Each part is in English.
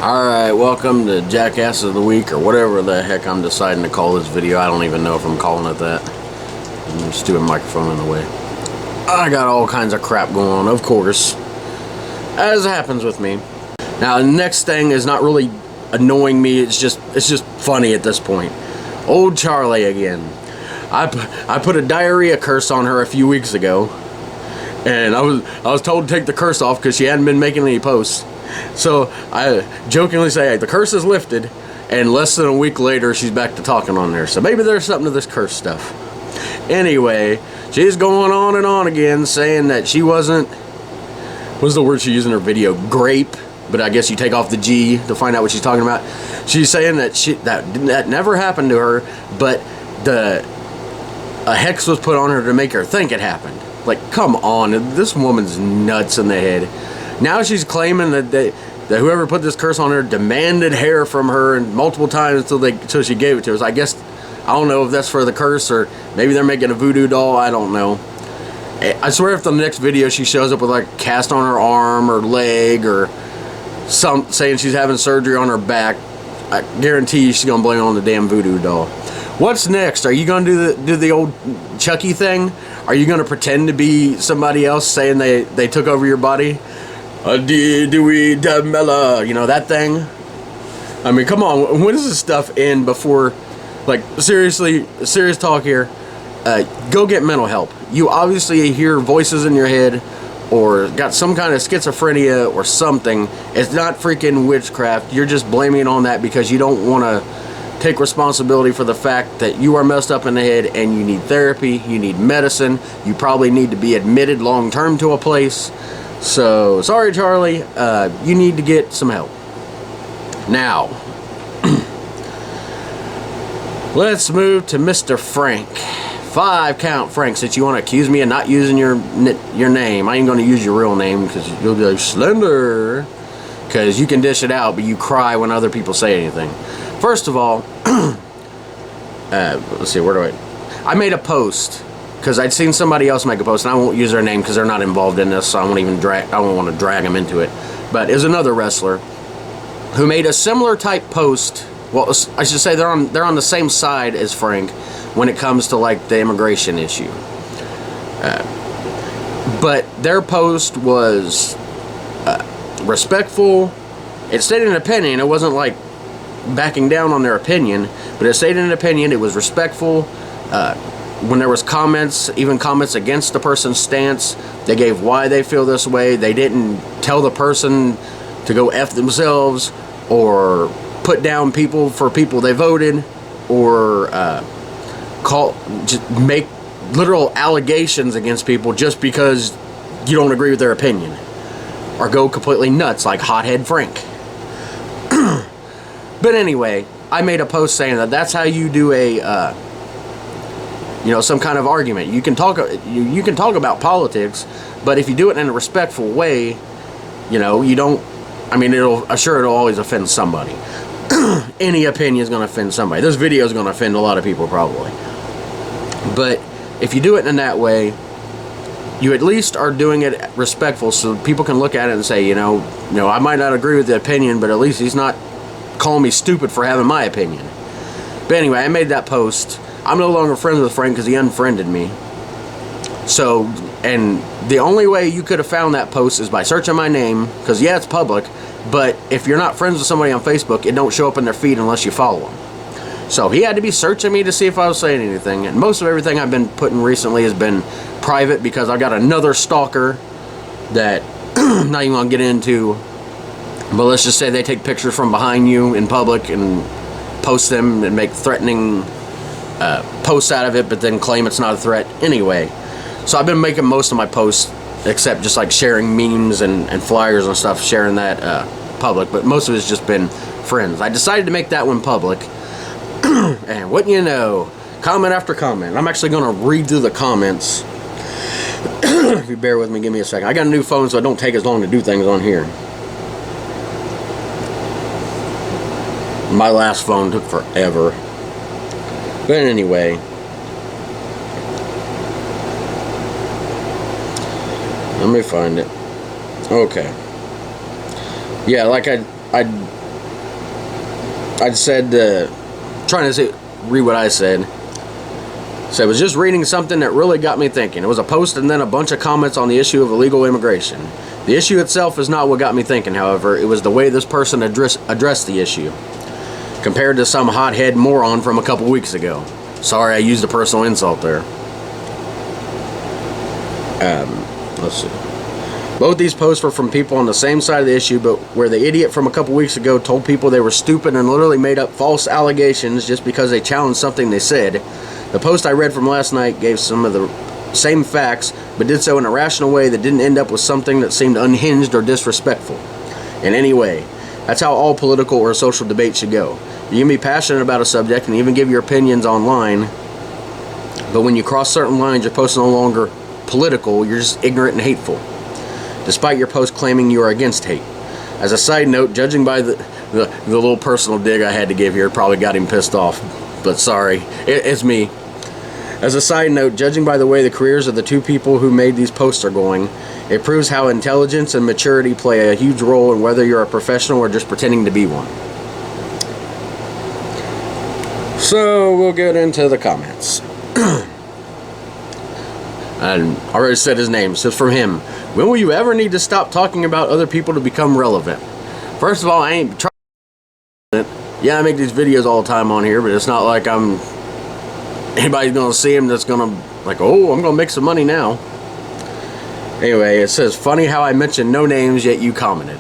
Alright, welcome to Jackasses of the Week, or whatever the heck I'm deciding to call this video. I don't even know if I'm calling it that. Stupid microphone in the way. I got all kinds of crap going on, of course, as happens with me. Now, the next thing is not really annoying me, it's just funny at this point. Old Charlie again. I put a diarrhea curse on her a few weeks ago, and I was told to take the curse off because she hadn't been making any posts. So I jokingly say, hey, the curse is lifted, and less than a week later she's back to talking on there. So maybe there's something to this curse stuff. Anyway, she's going on and on again, saying that she wasn't, what's the word she used in her video, grape, but I guess you take off the G to find out what she's talking about. She's saying that that never happened to her, but a hex was put on her to make her think it happened. Like, come on, this woman's nuts in the head. Now she's claiming that whoever put this curse on her demanded hair from her and multiple times until she gave it to us. I guess, I don't know if that's for the curse or maybe they're making a voodoo doll. I don't know. I swear if the next video she shows up with like a cast on her arm or leg or saying she's having surgery on her back, I guarantee you she's gonna blame it on the damn voodoo doll. What's next? Are you gonna do the old Chucky thing? Are you gonna pretend to be somebody else saying they took over your body? Dewey Damella, you know, that thing? I mean, come on, when does this stuff end before, like, seriously, serious talk here, go get mental help. You obviously hear voices in your head or got some kind of schizophrenia or something. It's not freaking witchcraft. You're just blaming it on that because you don't want to take responsibility for the fact that you are messed up in the head and you need therapy, you need medicine, you probably need to be admitted long-term to a place. So, sorry Charlie, you need to get some help. Now, let's move to Mr. Frank. 5 count, Frank, since you want to accuse me of not using your name. I ain't going to use your real name because you'll be like, Slender. Because you can dish it out, but you cry when other people say anything. First of all, let's see, where do I made a post. Because I'd seen somebody else make a post, and I won't use their name because they're not involved in this, so I don't want to drag them into it. But it was another wrestler who made a similar type post. Well, I should say they're on the same side as Frank when it comes to like the immigration issue. But their post was respectful. It stated an opinion. It wasn't like backing down on their opinion, but it stated an opinion. It was respectful. When there was comments, even comments against the person's stance, they gave why they feel this way. They didn't tell the person to go F themselves or put down people for people they voted or just make literal allegations against people just because you don't agree with their opinion or go completely nuts like Hothead Frank. But anyway, I made a post saying that that's how you do a some kind of argument. You can talk about politics, but if you do it in a respectful way, you don't. I mean, it'll always offend somebody. Any opinion is going to offend somebody. This video is going to offend a lot of people probably. But if you do it in that way, you at least are doing it respectful, so people can look at it and say, I might not agree with the opinion, but at least he's not calling me stupid for having my opinion. But anyway, I made that post. I'm no longer friends with Frank because he unfriended me. So, and the only way you could have found that post is by searching my name, because yeah, it's public, but if you're not friends with somebody on Facebook, it don't show up in their feed unless you follow them. So he had to be searching me to see if I was saying anything, and most of everything I've been putting recently has been private because I've got another stalker that I'm not even going to get into, but let's just say they take pictures from behind you in public and post them and make threatening posts out of it, but then claim it's not a threat anyway. So I've been making most of my posts, except just like sharing memes and flyers and stuff, sharing that public, but most of it's just been friends. I decided to make that one public, and wouldn't you know, comment after comment. I'm actually going to read through the comments. If you bear with me, give me a second. I got a new phone, so it don't take as long to do things on here. My last phone took forever. But anyway, let me find it. Okay. Yeah, like I I said, trying to read what I said. So I was just reading something that really got me thinking. It was a post and then a bunch of comments on the issue of illegal immigration. The issue itself is not what got me thinking, however. It was the way this person addressed the issue, compared to some hothead moron from a couple weeks ago. Sorry, I used a personal insult there. Let's see. Both these posts were from people on the same side of the issue, but where the idiot from a couple weeks ago told people they were stupid and literally made up false allegations just because they challenged something they said, the post I read from last night gave some of the same facts, but did so in a rational way that didn't end up with something that seemed unhinged or disrespectful in any way. That's how all political or social debate should go. You can be passionate about a subject and even give your opinions online, but when you cross certain lines, your post is no longer political, you're just ignorant and hateful, despite your post claiming you are against hate. As a side note, judging by the little personal dig I had to give here probably got him pissed off, but sorry, it's me. As a side note, judging by the way the careers of the two people who made these posts are going, it proves how intelligence and maturity play a huge role in whether you're a professional or just pretending to be one. So we'll get into the comments. I already said his name. It says from him, when will you ever need to stop talking about other people to become relevant? First of all, I ain't trying. Yeah, I make these videos all the time on here, but it's not like anybody's gonna see him that's gonna like, oh, I'm gonna make some money now. Anyway, it says, funny how I mentioned no names yet you commented.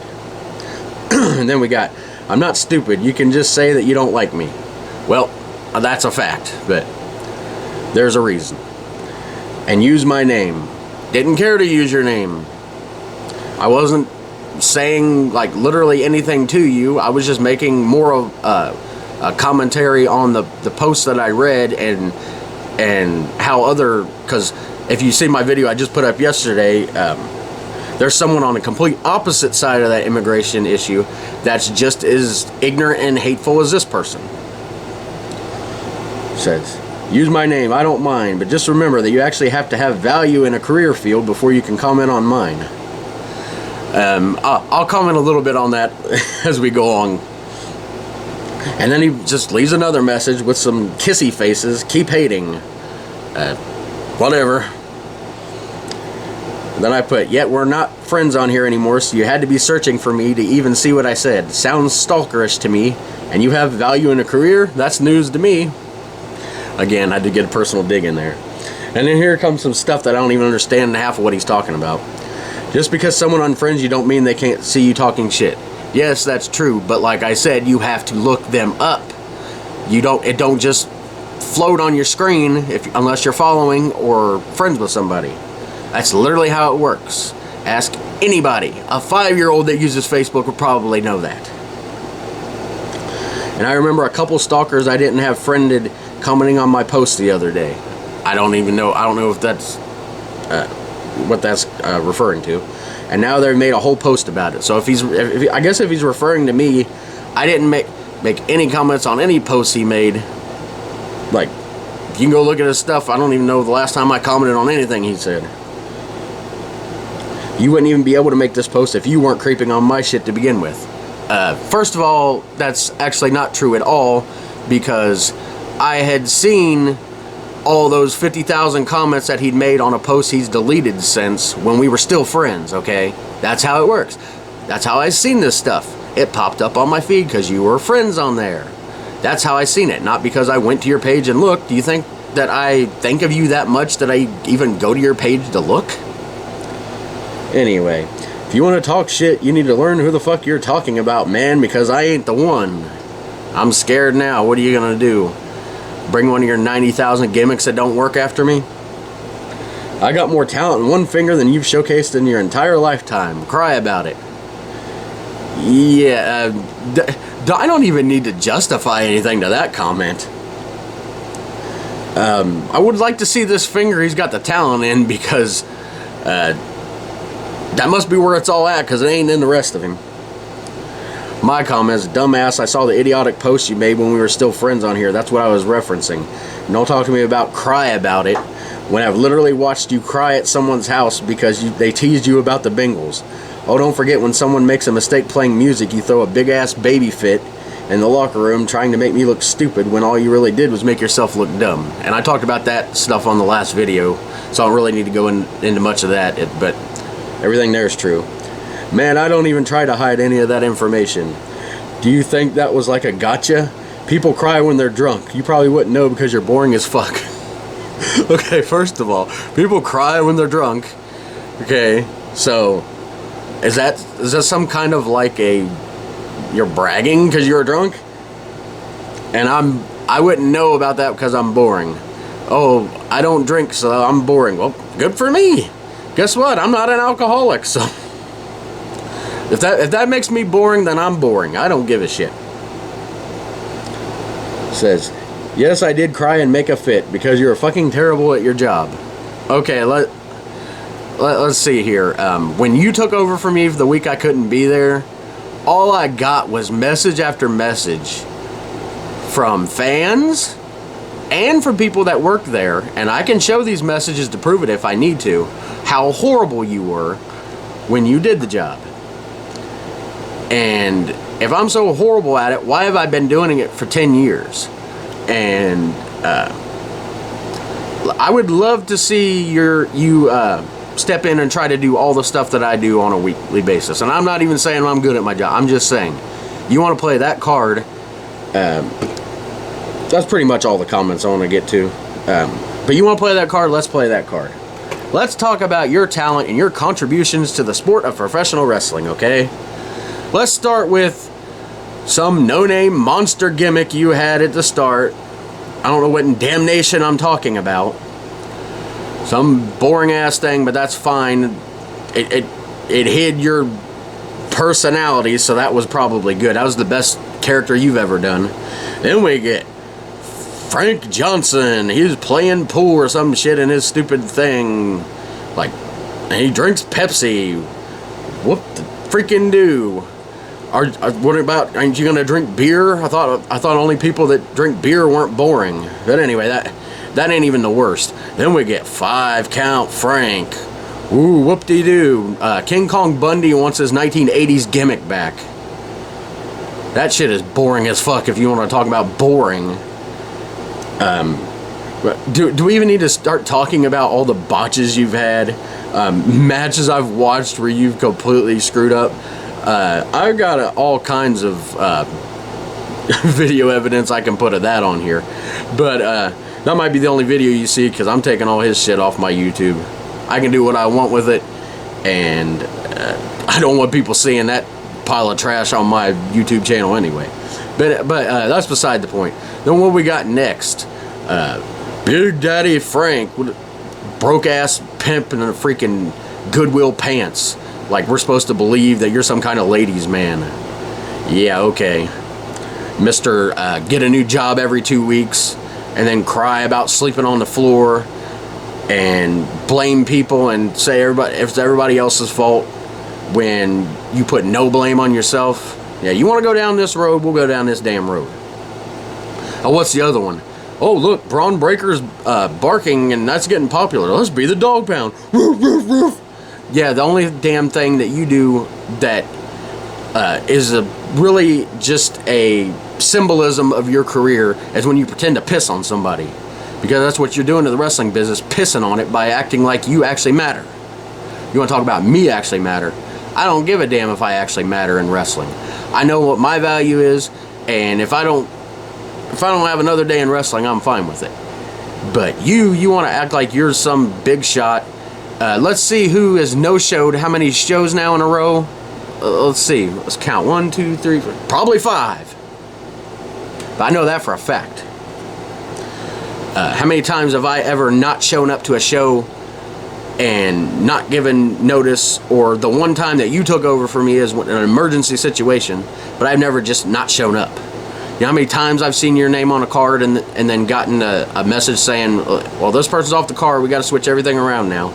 And then we got, I'm not stupid, you can just say that you don't like me. Well, that's a fact, but there's a reason. And use my name. Didn't care to use your name. I wasn't saying like literally anything to you. I was just making more of a commentary on the post that I read and how other, because if you see my video I just put up yesterday, there's someone on the complete opposite side of that immigration issue that's just as ignorant and hateful as this person. Says, use my name, I don't mind, but just remember that you actually have to have value in a career field before you can comment on mine. I'll comment a little bit on that as we go on. And then he just leaves another message with some kissy faces. Keep hating. Whatever. Then I put, yet we're not friends on here anymore, so you had to be searching for me to even see what I said. Sounds stalkerish to me. And you have value in a career? That's news to me. Again, I had to get a personal dig in there. And then here comes some stuff that I don't even understand half of what he's talking about. Just because someone unfriends you don't mean they can't see you talking shit. Yes, that's true, but like I said, you have to look them up. It don't just float on your screen unless you're following or friends with somebody. That's literally how it works. Ask anybody. A 5-year-old that uses Facebook would probably know that. And I remember a couple stalkers I didn't have friended commenting on my post the other day. I don't know if that's what that's referring to. And now they've made a whole post about it. So if he's referring to me, I didn't make any comments on any posts he made. Like, you can go look at his stuff. I don't even know the last time I commented on anything he said. You wouldn't even be able to make this post if you weren't creeping on my shit to begin with. First of all, that's actually not true at all, because I had seen all those 50,000 comments that he'd made on a post he's deleted since when we were still friends, okay? That's how it works. That's how I seen this stuff. It popped up on my feed because you were friends on there. That's how I seen it, not because I went to your page and looked. Do you think that I think of you that much that I even go to your page to look? Anyway, if you want to talk shit, you need to learn who the fuck you're talking about, man, because I ain't the one. I'm scared now. What are you gonna do? Bring one of your 90,000 gimmicks that don't work after me? I got more talent in one finger than you've showcased in your entire lifetime. Cry about it. Yeah, I don't even need to justify anything to that comment. I would like to see this finger he's got the talent in, because that must be where it's all at, because it ain't in the rest of him. My comments, dumbass, I saw the idiotic post you made when we were still friends on here. That's what I was referencing. And don't talk to me about cry about it when I've literally watched you cry at someone's house because they teased you about the Bengals. Oh, don't forget, when someone makes a mistake playing music, you throw a big-ass baby fit in the locker room trying to make me look stupid when all you really did was make yourself look dumb. And I talked about that stuff on the last video, so I don't really need to go into much of that, but everything there is true. Man, I don't even try to hide any of that information. Do you think that was like a gotcha? People cry when they're drunk. You probably wouldn't know because you're boring as fuck. Okay, first of all, people cry when they're drunk. Okay, so is that some kind of like you're bragging because you're drunk? And I wouldn't know about that because I'm boring. Oh, I don't drink, so I'm boring. Well, good for me. Guess what? I'm not an alcoholic, so if that makes me boring, then I'm boring. I don't give a shit. Says, yes, I did cry and make a fit because you're fucking terrible at your job. Okay, let's see here. When you took over for me for the week I couldn't be there, all I got was message after message from fans and from people that work there, and I can show these messages to prove it if I need to, how horrible you were when you did the job. And if I'm so horrible at it, why have I been doing it for 10 years? And I would love to see you step in and try to do all the stuff that I do on a weekly basis. And I'm not even saying I'm good at my job. I'm just saying, you want to play that card. That's pretty much all the comments I want to get to. But you want to play that card, let's play that card. Let's talk about your talent and your contributions to the sport of professional wrestling, okay? Let's start with some no-name monster gimmick you had at the start. I don't know what in damnation I'm talking about. Some boring-ass thing, but that's fine. It hid your personality, so that was probably good. That was the best character you've ever done. Then we get Frank Johnson. He was playing pool or some shit in his stupid thing. Like, he drinks Pepsi. Whoop the freaking do. What about, aren't you gonna drink beer? I thought only people that drink beer weren't boring. But anyway, that ain't even the worst. Then we get 5 Count Frank. Ooh, whoop-de-doo. King Kong Bundy wants his 1980s gimmick back. That shit is boring as fuck if you want to talk about boring. Do we even need to start talking about all the botches you've had? Matches I've watched where you've completely screwed up. I've got all kinds of video evidence I can put of that on here. But that might be the only video you see because I'm taking all his shit off my YouTube. I can do what I want with it, and I don't want people seeing that pile of trash on my YouTube channel anyway. But that's beside the point. Then what we got next? Big Daddy Frank, broke ass pimp in a freaking Goodwill pants. Like we're supposed to believe that you're some kind of ladies' man. Yeah, okay. Mr. Get a new job every 2 weeks and then cry about sleeping on the floor and blame people and say it's everybody else's fault when you put no blame on yourself. Yeah, you want to go down this road, we'll go down this damn road. Oh, what's the other one? Oh, look, Braun Breaker's barking and that's getting popular. Let's be the dog pound. Woof, woof, woof. Yeah, the only damn thing that you do that is really just a symbolism of your career is when you pretend to piss on somebody. Because that's what you're doing to the wrestling business, pissing on it by acting like you actually matter. You want to talk about me actually matter? I don't give a damn if I actually matter in wrestling. I know what my value is, and if I don't have another day in wrestling, I'm fine with it. But you want to act like you're some big shot. Let's see who has no-showed how many shows now in a row. Let's see. Let's count. 1, 2, 3, 4. Probably 5. But I know that for a fact. How many times have I ever not shown up to a show and not given notice, or the one time that you took over for me is an emergency situation, but I've never just not shown up? You know how many times I've seen your name on a card and then gotten a message saying, well, this person's off the card, we got to switch everything around now.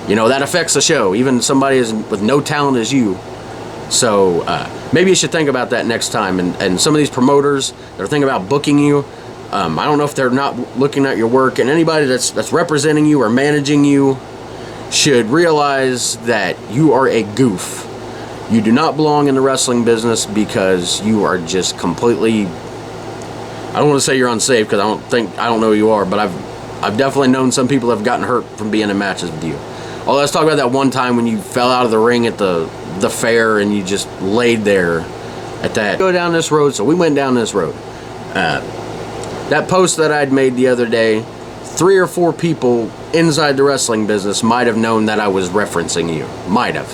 You know, that affects the show, even somebody with no talent as you. So maybe you should think about that next time. And some of these promoters that are thinking about booking you, I don't know if they're not looking at your work, and anybody that's representing you or managing you should realize that you are a goof. You do not belong in the wrestling business because you are just completely, I don't want to say you're unsafe because I don't know who you are, but I've definitely known some people that have gotten hurt from being in matches with you. Oh, let's talk about that one time when you fell out of the ring at the fair and you just laid there at that. Go down this road, so we went down this road. That post that I'd made the other day, 3 or 4 people inside the wrestling business might have known that I was referencing you. Might have.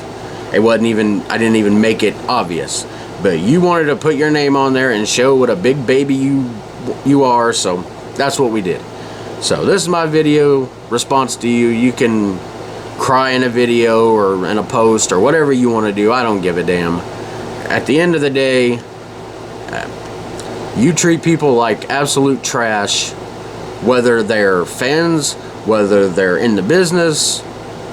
It wasn't even, I didn't even make it obvious. But you wanted to put your name on there and show what a big baby you are, so that's what we did. So this is my video response to you. You can cry in a video or in a post or whatever you want to do. I don't give a damn. At the end of the day, you treat people like absolute trash, whether they're fans, whether they're in the business,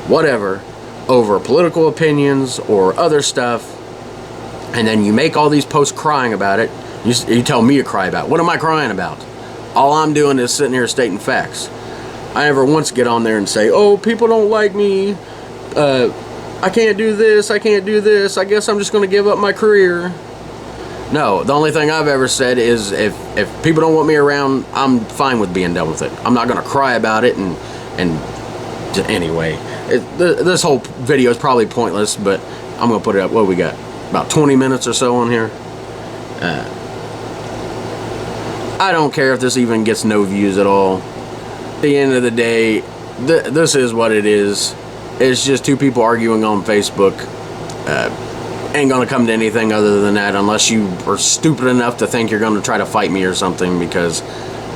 whatever, over political opinions or other stuff, and then you make all these posts crying about it. You tell me to cry about it. What am I crying about? All I'm doing is sitting here stating facts. I never once get on there and say, oh, people don't like me, I can't do this, I can't do this, I guess I'm just going to give up my career. No, the only thing I've ever said is if people don't want me around, I'm fine with being done with it. I'm not going to cry about it, and anyway, this whole video is probably pointless, but I'm going to put it up. What we got? About 20 minutes or so on here. I don't care if this even gets no views at all. At the end of the day, this is what it is. It's just 2 people arguing on Facebook. Ain't gonna come to anything other than that unless you are stupid enough to think you're gonna try to fight me or something, because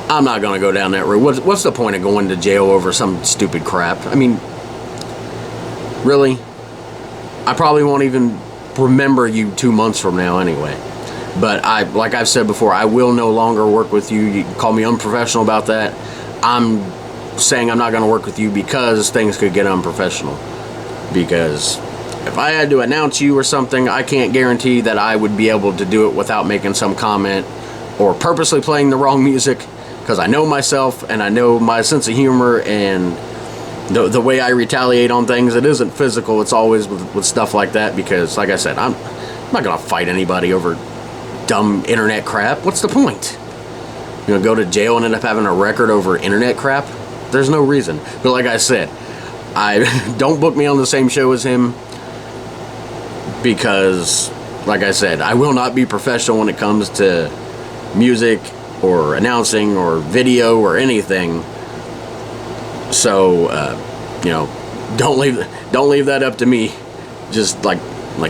I'm not gonna go down that road. What's the point of going to jail over some stupid crap? I mean, really? I probably won't even remember you 2 months from now anyway. But like I've said before, I will no longer work with you. You can call me unprofessional about that. I'm saying I'm not gonna work with you because things could get unprofessional. Because if I had to announce you or something, I can't guarantee that I would be able to do it without making some comment or purposely playing the wrong music, because I know myself and I know my sense of humor and the way I retaliate on things. It isn't physical, it's always with stuff like that, because like I said, I'm not gonna fight anybody over dumb internet crap. What's the point? You're gonna go to jail and end up having a record over internet crap? There's no reason. But like I said, don't book me on the same show as him, because like I said, I will not be professional when it comes to music or announcing or video or anything. So you know, don't leave that up to me. Just like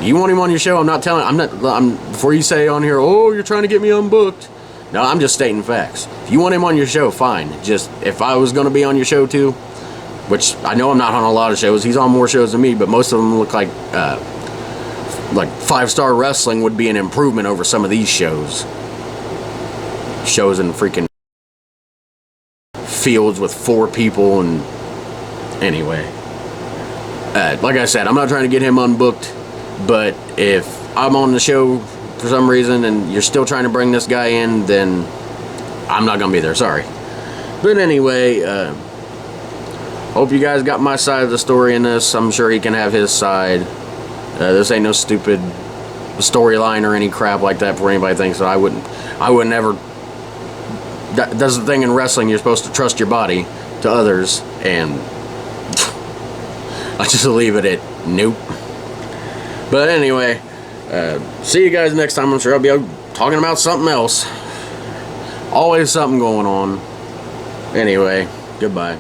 you want him on your show, I'm before you say on here, oh, you're trying to get me unbooked. No, I'm just stating facts. If you want him on your show, fine. Just, if I was going to be on your show too, which I know I'm not on a lot of shows, he's on more shows than me, but most of them look like 5-star wrestling would be an improvement over some of these shows. Shows in freaking fields with 4 people, and anyway. Like I said, I'm not trying to get him unbooked, but if I'm on the show for some reason and you're still trying to bring this guy in, then I'm not gonna be there, sorry. But anyway, hope you guys got my side of the story in this. I'm sure he can have his side. This ain't no stupid storyline or any crap like that for anybody thinks. So I wouldn't ever. That's the thing in wrestling, you're supposed to trust your body to others, and I just leave it at nope. But anyway, see you guys next time. I'm sure I'll be talking about something else. Always something going on. Anyway, goodbye.